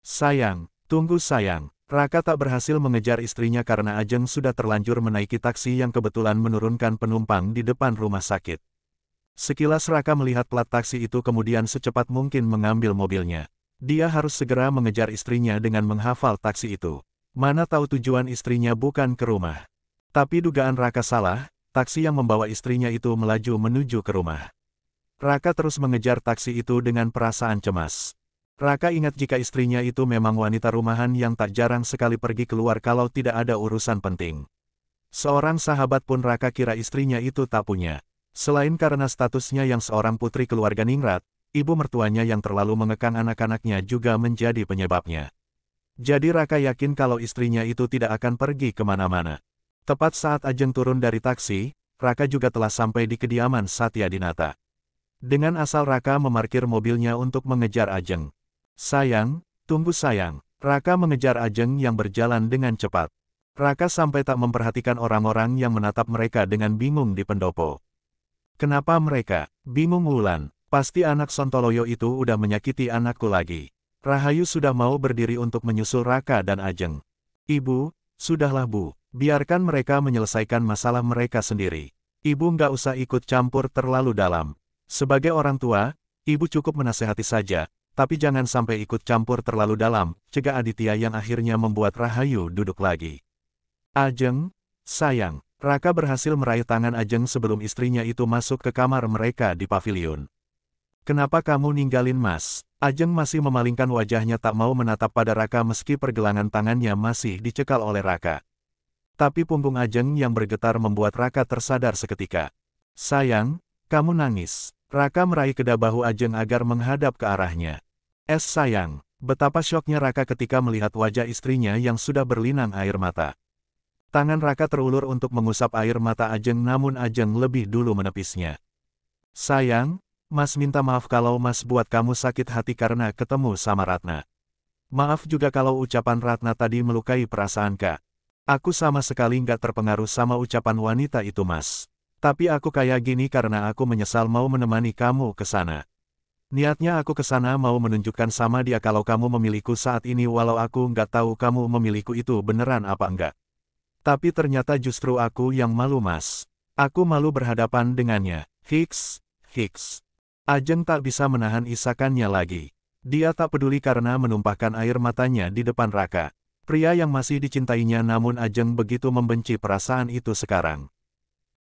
Sayang, tunggu sayang. Raka tak berhasil mengejar istrinya karena Ajeng sudah terlanjur menaiki taksi yang kebetulan menurunkan penumpang di depan rumah sakit. Sekilas Raka melihat plat taksi itu kemudian secepat mungkin mengambil mobilnya. Dia harus segera mengejar istrinya dengan menghafal taksi itu. Mana tahu tujuan istrinya bukan ke rumah. Tapi dugaan Raka salah, taksi yang membawa istrinya itu melaju menuju ke rumah. Raka terus mengejar taksi itu dengan perasaan cemas. Raka ingat jika istrinya itu memang wanita rumahan yang tak jarang sekali pergi keluar kalau tidak ada urusan penting. Seorang sahabat pun Raka kira istrinya itu tak punya. Selain karena statusnya yang seorang putri keluarga ningrat, ibu mertuanya yang terlalu mengekang anak-anaknya juga menjadi penyebabnya. Jadi Raka yakin kalau istrinya itu tidak akan pergi kemana-mana. Tepat saat Ajeng turun dari taksi, Raka juga telah sampai di kediaman Satya Dinata. Dengan asal Raka memarkir mobilnya untuk mengejar Ajeng. Sayang, tunggu sayang. Raka mengejar Ajeng yang berjalan dengan cepat. Raka sampai tak memperhatikan orang-orang yang menatap mereka dengan bingung di pendopo. Kenapa mereka? Bingung Wulan. Pasti anak Sontoloyo itu udah menyakiti anakku lagi. Rahayu sudah mau berdiri untuk menyusul Raka dan Ajeng. Ibu, sudahlah Bu. Biarkan mereka menyelesaikan masalah mereka sendiri. Ibu nggak usah ikut campur terlalu dalam. Sebagai orang tua, ibu cukup menasehati saja, tapi jangan sampai ikut campur terlalu dalam, cegah Aditya yang akhirnya membuat Rahayu duduk lagi. Ajeng, sayang. Raka berhasil meraih tangan Ajeng sebelum istrinya itu masuk ke kamar mereka di pavilion. Kenapa kamu ninggalin Mas? Ajeng masih memalingkan wajahnya tak mau menatap pada Raka meski pergelangan tangannya masih dicekal oleh Raka. Tapi punggung Ajeng yang bergetar membuat Raka tersadar seketika. Sayang, kamu nangis. Raka meraih kedua bahu Ajeng agar menghadap ke arahnya. Sayang, betapa syoknya Raka ketika melihat wajah istrinya yang sudah berlinang air mata. Tangan Raka terulur untuk mengusap air mata Ajeng namun Ajeng lebih dulu menepisnya. Sayang, Mas minta maaf kalau Mas buat kamu sakit hati karena ketemu sama Ratna. Maaf juga kalau ucapan Ratna tadi melukai perasaan Kak. Aku sama sekali nggak terpengaruh sama ucapan wanita itu Mas. Tapi aku kayak gini karena aku menyesal mau menemani kamu ke sana. Niatnya aku ke sana mau menunjukkan sama dia kalau kamu memiliku saat ini walau aku nggak tahu kamu memiliku itu beneran apa enggak. Tapi ternyata justru aku yang malu Mas. Aku malu berhadapan dengannya. Hiks. Ajeng tak bisa menahan isakannya lagi. Dia tak peduli karena menumpahkan air matanya di depan Raka. Pria yang masih dicintainya namun Ajeng begitu membenci perasaan itu sekarang.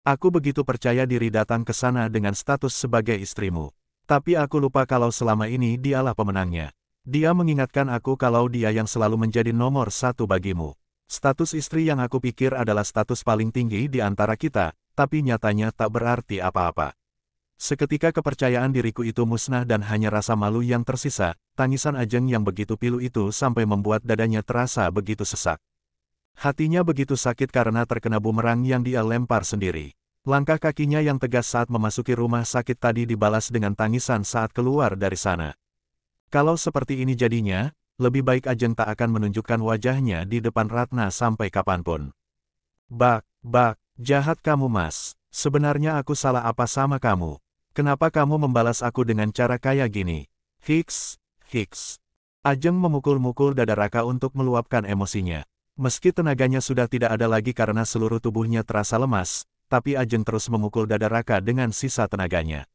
Aku begitu percaya diri datang ke sana dengan status sebagai istrimu. Tapi aku lupa kalau selama ini dialah pemenangnya. Dia mengingatkan aku kalau dia yang selalu menjadi nomor satu bagimu. Status istri yang aku pikir adalah status paling tinggi di antara kita, tapi nyatanya tak berarti apa-apa. Seketika kepercayaan diriku itu musnah dan hanya rasa malu yang tersisa, tangisan Ajeng yang begitu pilu itu sampai membuat dadanya terasa begitu sesak. Hatinya begitu sakit karena terkena bumerang yang dia lempar sendiri. Langkah kakinya yang tegas saat memasuki rumah sakit tadi dibalas dengan tangisan saat keluar dari sana. Kalau seperti ini jadinya, lebih baik Ajeng tak akan menunjukkan wajahnya di depan Ratna sampai kapanpun. Bak, jahat kamu Mas. Sebenarnya aku salah apa sama kamu? Kenapa kamu membalas aku dengan cara kayak gini? Hiks. Ajeng memukul-mukul dada Raka untuk meluapkan emosinya. Meski tenaganya sudah tidak ada lagi karena seluruh tubuhnya terasa lemas, tapi Ajeng terus memukul dada Raka dengan sisa tenaganya.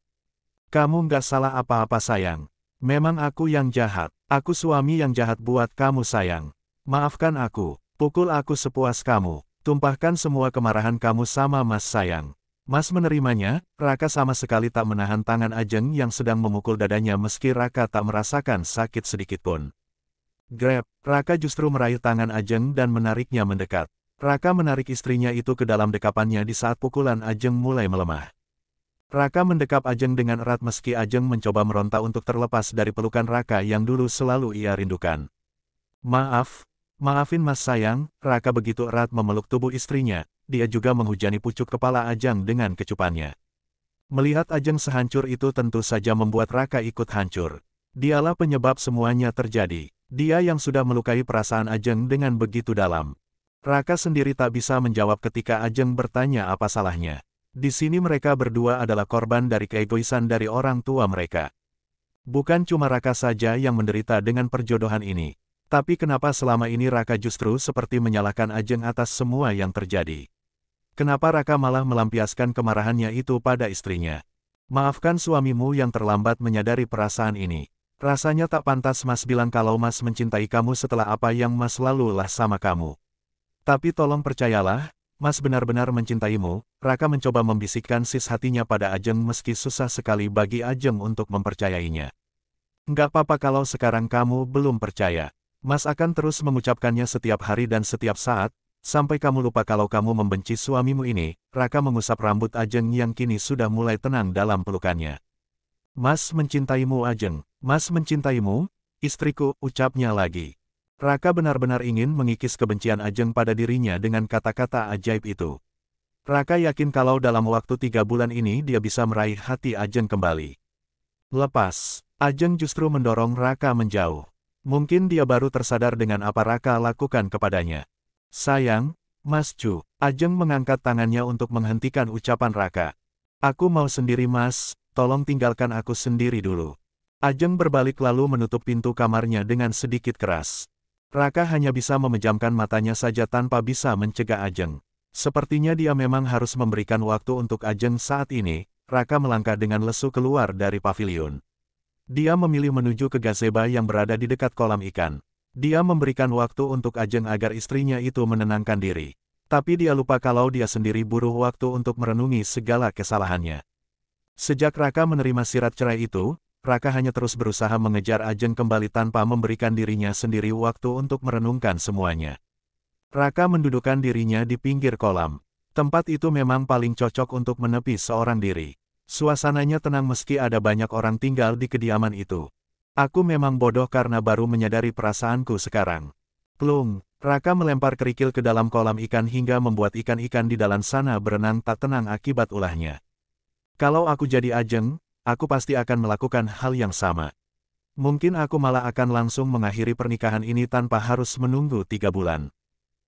Kamu nggak salah apa-apa sayang. Memang aku yang jahat. Aku suami yang jahat buat kamu sayang. Maafkan aku. Pukul aku sepuas kamu. Tumpahkan semua kemarahan kamu sama Mas sayang. Mas menerimanya, Raka sama sekali tak menahan tangan Ajeng yang sedang memukul dadanya meski Raka tak merasakan sakit sedikitpun. Grab, Raka justru meraih tangan Ajeng dan menariknya mendekat. Raka menarik istrinya itu ke dalam dekapannya di saat pukulan Ajeng mulai melemah. Raka mendekap Ajeng dengan erat meski Ajeng mencoba meronta untuk terlepas dari pelukan Raka yang dulu selalu ia rindukan. Maafin Mas sayang, Raka begitu erat memeluk tubuh istrinya. Dia juga menghujani pucuk kepala Ajeng dengan kecupannya. Melihat Ajeng sehancur itu tentu saja membuat Raka ikut hancur. Dialah penyebab semuanya terjadi. Dia yang sudah melukai perasaan Ajeng dengan begitu dalam. Raka sendiri tak bisa menjawab ketika Ajeng bertanya apa salahnya. Di sini mereka berdua adalah korban dari keegoisan dari orang tua mereka. Bukan cuma Raka saja yang menderita dengan perjodohan ini. Tapi kenapa selama ini Raka justru seperti menyalahkan Ajeng atas semua yang terjadi? Kenapa Raka malah melampiaskan kemarahannya itu pada istrinya? Maafkan suamimu yang terlambat menyadari perasaan ini. Rasanya tak pantas Mas bilang kalau Mas mencintai kamu setelah apa yang Mas lalulah sama kamu. Tapi tolong percayalah, Mas benar-benar mencintaimu. Raka mencoba membisikkan sis hatinya pada Ajeng meski susah sekali bagi Ajeng untuk mempercayainya. Nggak apa-apa kalau sekarang kamu belum percaya. Mas akan terus mengucapkannya setiap hari dan setiap saat, sampai kamu lupa kalau kamu membenci suamimu ini. Raka mengusap rambut Ajeng yang kini sudah mulai tenang dalam pelukannya. Mas mencintaimu Ajeng, Mas mencintaimu, istriku, ucapnya lagi. Raka benar-benar ingin mengikis kebencian Ajeng pada dirinya dengan kata-kata ajaib itu. Raka yakin kalau dalam waktu 3 bulan ini dia bisa meraih hati Ajeng kembali. Lepas, Ajeng justru mendorong Raka menjauh. Mungkin dia baru tersadar dengan apa Raka lakukan kepadanya. Sayang, Mas Chu. Ajeng mengangkat tangannya untuk menghentikan ucapan Raka. Aku mau sendiri Mas, tolong tinggalkan aku sendiri dulu. Ajeng berbalik lalu menutup pintu kamarnya dengan sedikit keras. Raka hanya bisa memejamkan matanya saja tanpa bisa mencegah Ajeng. Sepertinya dia memang harus memberikan waktu untuk Ajeng saat ini. Raka melangkah dengan lesu keluar dari pavilion. Dia memilih menuju ke gazebo yang berada di dekat kolam ikan. Dia memberikan waktu untuk Ajeng agar istrinya itu menenangkan diri. Tapi dia lupa kalau dia sendiri butuh waktu untuk merenungi segala kesalahannya. Sejak Raka menerima surat cerai itu, Raka hanya terus berusaha mengejar Ajeng kembali tanpa memberikan dirinya sendiri waktu untuk merenungkan semuanya. Raka mendudukkan dirinya di pinggir kolam. Tempat itu memang paling cocok untuk menepi seorang diri. Suasananya tenang meski ada banyak orang tinggal di kediaman itu. Aku memang bodoh karena baru menyadari perasaanku sekarang. Plung, Raka melempar kerikil ke dalam kolam ikan hingga membuat ikan-ikan di dalam sana berenang tak tenang akibat ulahnya. Kalau aku jadi Ajeng, aku pasti akan melakukan hal yang sama. Mungkin aku malah akan langsung mengakhiri pernikahan ini tanpa harus menunggu 3 bulan.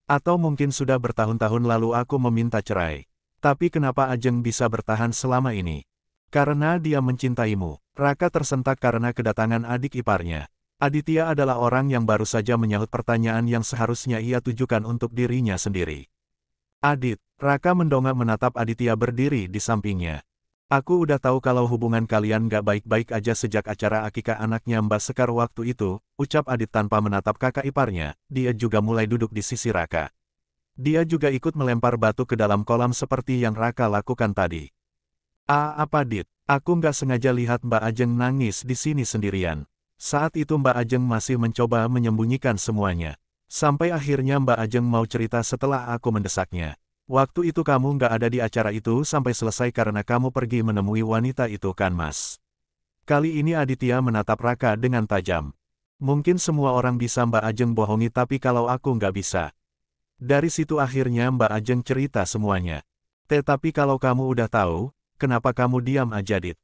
Atau mungkin sudah bertahun-tahun lalu aku meminta cerai. Tapi kenapa Ajeng bisa bertahan selama ini? Karena dia mencintaimu. Raka tersentak karena kedatangan adik iparnya. Aditya adalah orang yang baru saja menyahut pertanyaan yang seharusnya ia tujukan untuk dirinya sendiri. Adit, Raka mendongak menatap Aditya berdiri di sampingnya. Aku udah tahu kalau hubungan kalian gak baik-baik aja sejak acara akikah anaknya Mbak Sekar waktu itu, ucap Adit tanpa menatap kakak iparnya. Dia juga mulai duduk di sisi Raka. Dia juga ikut melempar batu ke dalam kolam seperti yang Raka lakukan tadi. Apa Dit? Aku nggak sengaja lihat Mbak Ajeng nangis di sini sendirian. Saat itu Mbak Ajeng masih mencoba menyembunyikan semuanya. Sampai akhirnya Mbak Ajeng mau cerita setelah aku mendesaknya. Waktu itu kamu nggak ada di acara itu sampai selesai karena kamu pergi menemui wanita itu kan Mas? Kali ini Aditya menatap Raka dengan tajam. Mungkin semua orang bisa Mbak Ajeng bohongi tapi kalau aku nggak bisa. Dari situ akhirnya Mbak Ajeng cerita semuanya. Tetapi kalau kamu udah tahu, kenapa kamu diam aja Dit?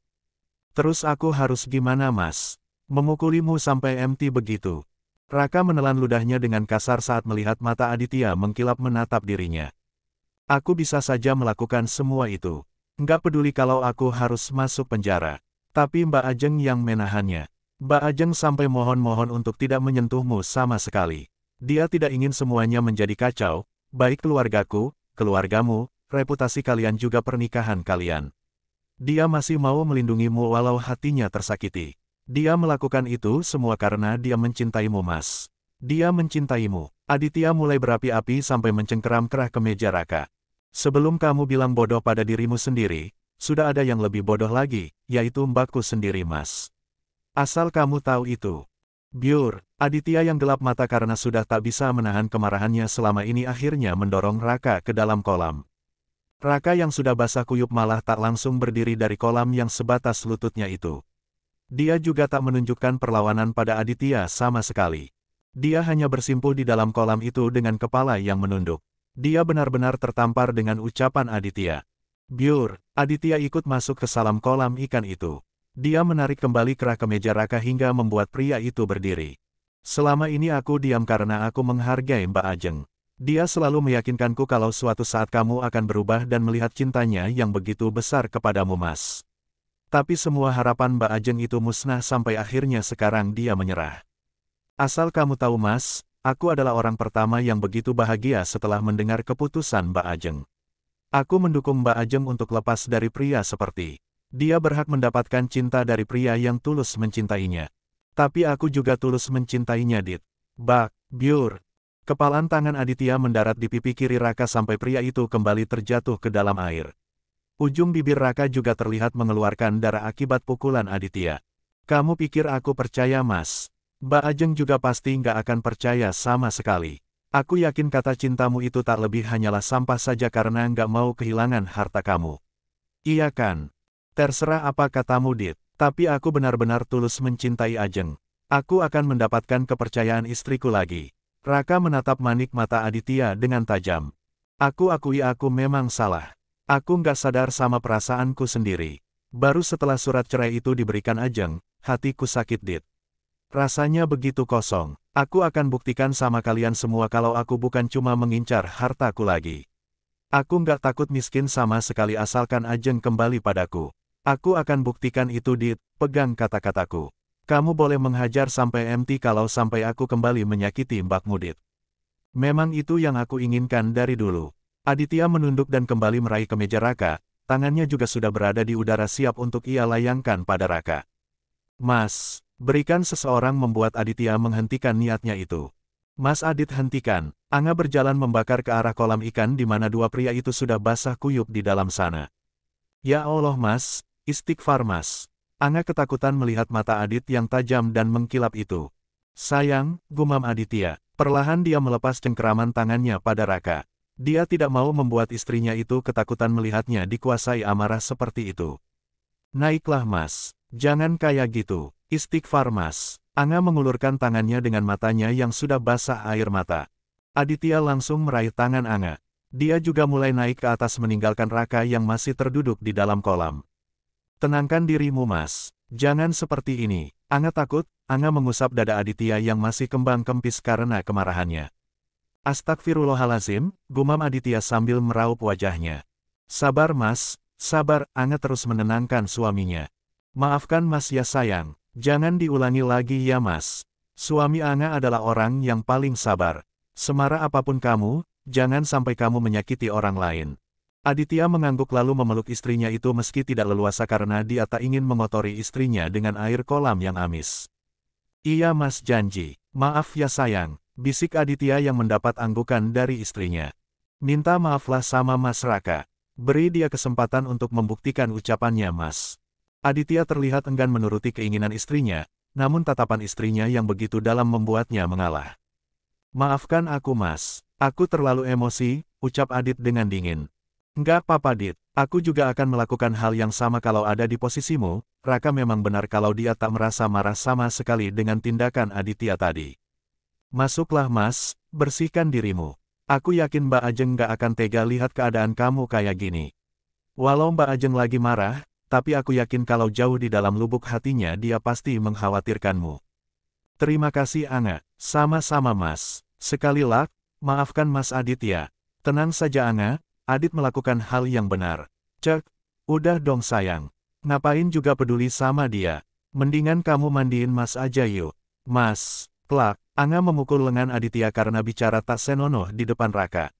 Terus aku harus gimana Mas? Memukulimu sampai mati begitu. Raka menelan ludahnya dengan kasar saat melihat mata Aditya mengkilap menatap dirinya. Aku bisa saja melakukan semua itu. Nggak peduli kalau aku harus masuk penjara. Tapi Mbak Ajeng yang menahannya. Mbak Ajeng sampai mohon-mohon untuk tidak menyentuhmu sama sekali. Dia tidak ingin semuanya menjadi kacau, baik keluargaku, keluargamu, reputasi kalian juga pernikahan kalian. Dia masih mau melindungimu walau hatinya tersakiti. Dia melakukan itu semua karena dia mencintaimu Mas. Dia mencintaimu. Aditya mulai berapi-api sampai mencengkeram kerah ke meja Raka. Sebelum kamu bilang bodoh pada dirimu sendiri, sudah ada yang lebih bodoh lagi, yaitu mbakku sendiri Mas. Asal kamu tahu itu. Biur, Aditya yang gelap mata karena sudah tak bisa menahan kemarahannya selama ini akhirnya mendorong Raka ke dalam kolam. Raka yang sudah basah kuyup malah tak langsung berdiri dari kolam yang sebatas lututnya itu. Dia juga tak menunjukkan perlawanan pada Aditya sama sekali. Dia hanya bersimpuh di dalam kolam itu dengan kepala yang menunduk. Dia benar-benar tertampar dengan ucapan Aditya. Biur, Aditya ikut masuk ke dalam kolam ikan itu. Dia menarik kembali kerah ke meja Raka hingga membuat pria itu berdiri. Selama ini aku diam karena aku menghargai Mbak Ajeng. Dia selalu meyakinkanku kalau suatu saat kamu akan berubah dan melihat cintanya yang begitu besar kepadamu Mas. Tapi semua harapan Mbak Ajeng itu musnah sampai akhirnya sekarang dia menyerah. Asal kamu tahu Mas, aku adalah orang pertama yang begitu bahagia setelah mendengar keputusan Mbak Ajeng. Aku mendukung Mbak Ajeng untuk lepas dari pria seperti dia berhak mendapatkan cinta dari pria yang tulus mencintainya. Tapi aku juga tulus mencintainya Dit. Bak, biur. Kepalan tangan Aditya mendarat di pipi kiri Raka sampai pria itu kembali terjatuh ke dalam air. Ujung bibir Raka juga terlihat mengeluarkan darah akibat pukulan Aditya. Kamu pikir aku percaya Mas? Mbak Ajeng juga pasti nggak akan percaya sama sekali. Aku yakin kata cintamu itu tak lebih hanyalah sampah saja karena nggak mau kehilangan harta kamu. Iya kan? Terserah apa katamu Dit, tapi aku benar-benar tulus mencintai Ajeng. Aku akan mendapatkan kepercayaan istriku lagi. Raka menatap manik mata Aditya dengan tajam. Aku akui aku memang salah. Aku nggak sadar sama perasaanku sendiri. Baru setelah surat cerai itu diberikan Ajeng, hatiku sakit Dit. Rasanya begitu kosong. Aku akan buktikan sama kalian semua kalau aku bukan cuma mengincar hartaku lagi. Aku nggak takut miskin sama sekali asalkan Ajeng kembali padaku. Aku akan buktikan itu Dit, pegang kata-kataku. Kamu boleh menghajar sampai MT kalau sampai aku kembali menyakiti Mbakmu Dit. Memang itu yang aku inginkan dari dulu. Aditya menunduk dan kembali meraih kemeja Raka, tangannya juga sudah berada di udara siap untuk ia layangkan pada Raka. Mas, berikan seseorang membuat Aditya menghentikan niatnya itu. Mas Adit hentikan, Anga berjalan membakar ke arah kolam ikan di mana dua pria itu sudah basah kuyup di dalam sana. Ya Allah Mas, istighfar Mas. Anga ketakutan melihat mata Adit yang tajam dan mengkilap itu. Sayang, gumam Aditya, perlahan dia melepas cengkeraman tangannya pada Raka. Dia tidak mau membuat istrinya itu ketakutan melihatnya dikuasai amarah seperti itu. Naiklah Mas. Jangan kayak gitu, istighfar Mas. Anga mengulurkan tangannya dengan matanya yang sudah basah air mata. Aditya langsung meraih tangan Anga. Dia juga mulai naik ke atas meninggalkan Raka yang masih terduduk di dalam kolam. Tenangkan dirimu Mas. Jangan seperti ini. Anga takut. Anga mengusap dada Aditya yang masih kembang kempis karena kemarahannya. Astagfirullahalazim, gumam Aditya sambil meraup wajahnya. Sabar Mas, sabar. Anga terus menenangkan suaminya. Maafkan Mas ya sayang, jangan diulangi lagi ya Mas. Suami Anga adalah orang yang paling sabar. Semarah apapun kamu, jangan sampai kamu menyakiti orang lain. Aditya mengangguk lalu memeluk istrinya itu meski tidak leluasa karena dia tak ingin mengotori istrinya dengan air kolam yang amis. Iya Mas janji, maaf ya sayang, bisik Aditya yang mendapat anggukan dari istrinya. Minta maaflah sama Mas Raka. Beri dia kesempatan untuk membuktikan ucapannya Mas. Aditya terlihat enggan menuruti keinginan istrinya, namun tatapan istrinya yang begitu dalam membuatnya mengalah. Maafkan aku Mas, aku terlalu emosi, ucap Adit dengan dingin. Enggak apa-apa Dit, aku juga akan melakukan hal yang sama kalau ada di posisimu. Raka memang benar kalau dia tak merasa marah sama sekali dengan tindakan Aditya tadi. Masuklah Mas, bersihkan dirimu. Aku yakin Mbak Ajeng gak akan tega lihat keadaan kamu kayak gini. Walau Mbak Ajeng lagi marah, tapi aku yakin kalau jauh di dalam lubuk hatinya dia pasti mengkhawatirkanmu. Terima kasih Anga, sama-sama Mas. Sekali lagi, maafkan Mas Aditya. Tenang saja Anga, Adit melakukan hal yang benar. Cek, udah dong sayang. Ngapain juga peduli sama dia. Mendingan kamu mandiin Mas aja yuk. Mas, klak, Anga memukul lengan Aditya karena bicara tak senonoh di depan Raka.